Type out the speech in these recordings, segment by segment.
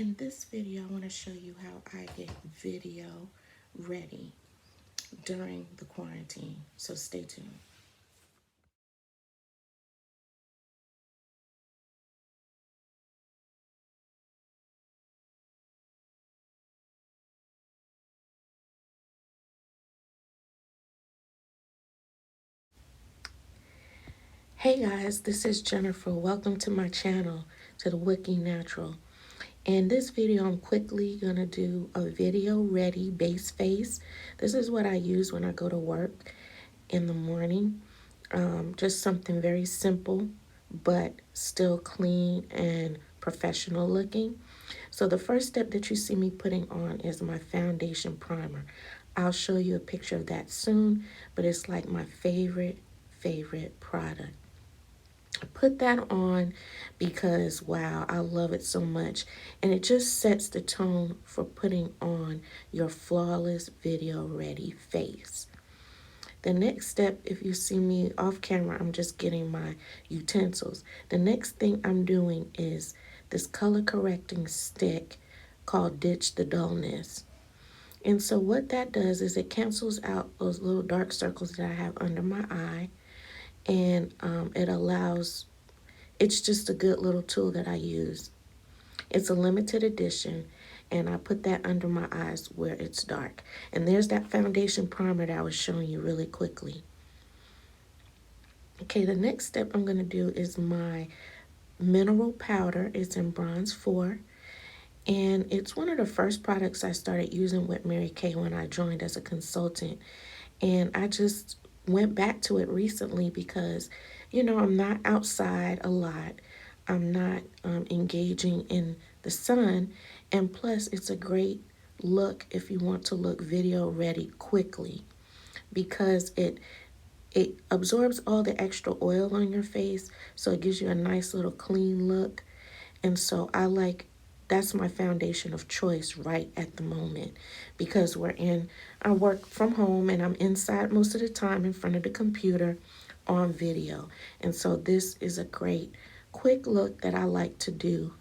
In this video, I want to show you how I get video ready during the quarantine, so stay tuned. Hey guys, this is Jennifer. Welcome to my channel, to TheWookie Natural. In this video, I'm quickly going to do a video ready base face. This is what I use when I go to work in the morning. Just something very simple, but still clean and professional looking. So the first step that you see me putting on is my foundation primer. I'll show you a picture of that soon, but it's like my favorite product. I put that on because, wow, I love it so much. And it just sets the tone for putting on your flawless video ready face. The next step, if you see me off camera, I'm just getting my utensils. The next thing I'm doing is this color correcting stick called Ditch the Dullness. And so what that does is it cancels out those little dark circles that I have under my eye. And it's just a good little tool that I use. It's a limited edition, and I put that under my eyes where it's dark. And there's that foundation primer that I was showing you really quickly. Okay, the next step I'm going to do is my mineral powder. It's in bronze 4, and it's one of the first products I started using with Mary Kay when I joined as a consultant. And I just went back to it recently because, I'm not outside a lot. I'm not engaging in the sun. And plus, it's a great look if you want to look video ready quickly, because it absorbs all the extra oil on your face, so it gives you a nice little clean look. And so that's my foundation of choice right at the moment, because I work from home and I'm inside most of the time in front of the computer on video. And so this is a great quick look that I like to do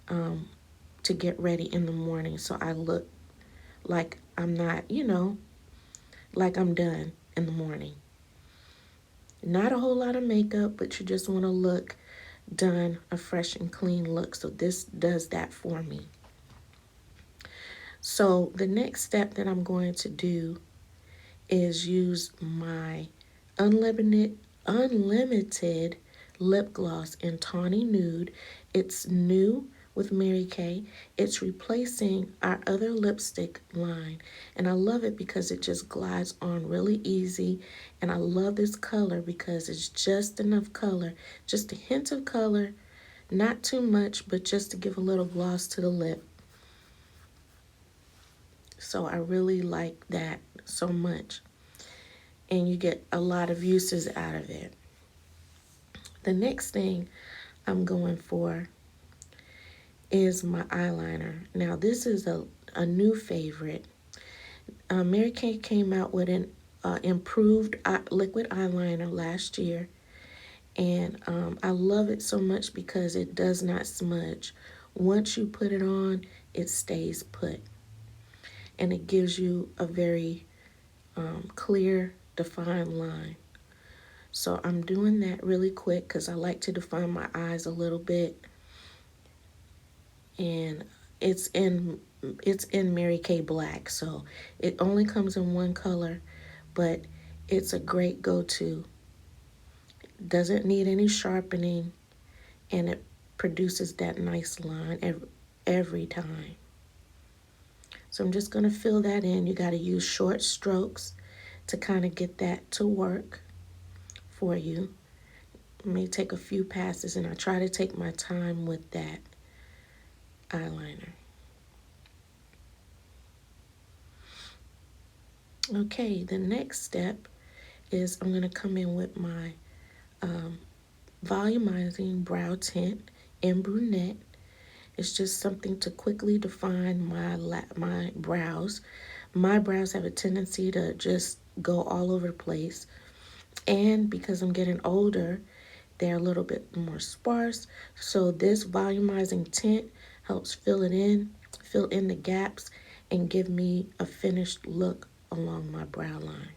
to get ready in the morning, so I look like I'm not, like I'm done in the morning. Not a whole lot of makeup, but you just want to look done, a fresh and clean look. So this does that for me. So the next step that I'm going to do is use my unlimited lip gloss in Tawny Nude. It's new with Mary Kay. It's replacing our other lipstick line, and I love it because it just glides on really easy. And I love this color because it's just enough color, just a hint of color, not too much, but just to give a little gloss to the lip. So I really like that so much, and you get a lot of uses out of it. The next thing I'm going for is my eyeliner. Now this is a new favorite. Mary Kay came out with an improved liquid eyeliner last year, and I love it so much because it does not smudge. Once you put it on, it stays put, and it gives you a very clear, defined line. So I'm doing that really quick because I like to define my eyes a little bit. And it's in Mary Kay Black, so it only comes in one color, but it's a great go-to. Doesn't need any sharpening, and it produces that nice line every time. So I'm just going to fill that in. You got to use short strokes to kind of get that to work for you. It may take a few passes, and I try to take my time with that eyeliner. Okay, the next step is I'm going to come in with my Volumizing brow tint in brunette. It's just something to quickly define my brows. My brows have a tendency to just go all over the place, and because I'm getting older, they're a little bit more sparse. So this volumizing tint helps fill it in, fill in the gaps, and give me a finished look along my brow line.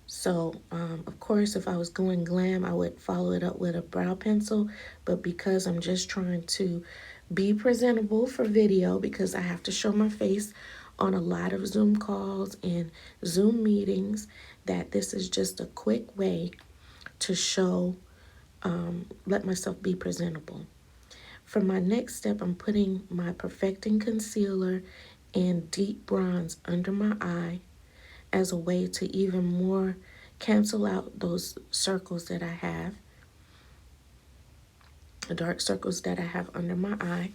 So, of course, if I was going glam, I would follow it up with a brow pencil. But because I'm just trying to be presentable for video, because I have to show my face on a lot of Zoom calls and Zoom meetings, that this is just a quick way to show, let myself be presentable. For my next step, I'm putting my Perfecting Concealer and Deep Bronze under my eye as a way to even more cancel out those circles that I have, the dark circles that I have under my eye.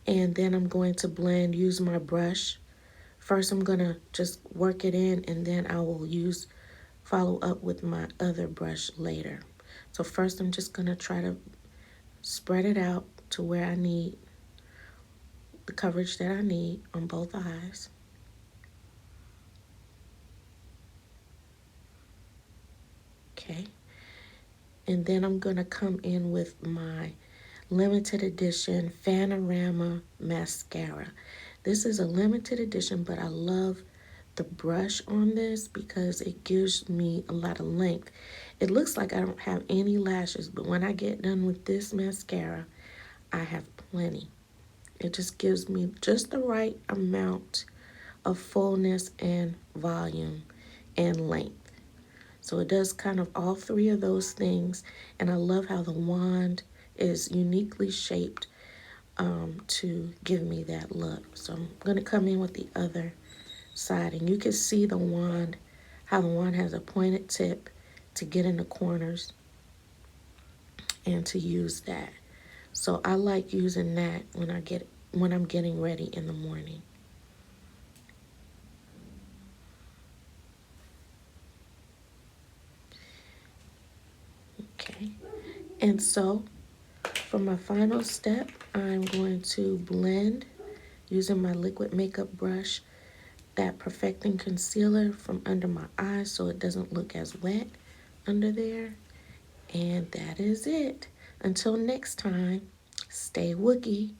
And then I'm going to blend, use my brush. First, I'm going to just work it in, and then I will follow up with my other brush later. So first, I'm just going to try to spread it out to where I need the coverage that I need on both eyes. Okay. And then I'm going to come in with my limited edition Panorama Mascara. This is a limited edition, but I love the brush on this because it gives me a lot of length. It looks like I don't have any lashes, but when I get done with this mascara, I have plenty. It just gives me just the right amount of fullness and volume and length. So it does kind of all three of those things. And I love how the wand is uniquely shaped to give me that look. So I'm going to come in with the other side. And you can see the wand, how the wand has a pointed tip to get in the corners and to use that. So I like using that when I'm getting ready in the morning. Okay. And so for my final step, I'm going to blend using my liquid makeup brush that Perfecting Concealer from under my eyes so it doesn't look as wet under there. And that is it. Until next time, stay Wookie.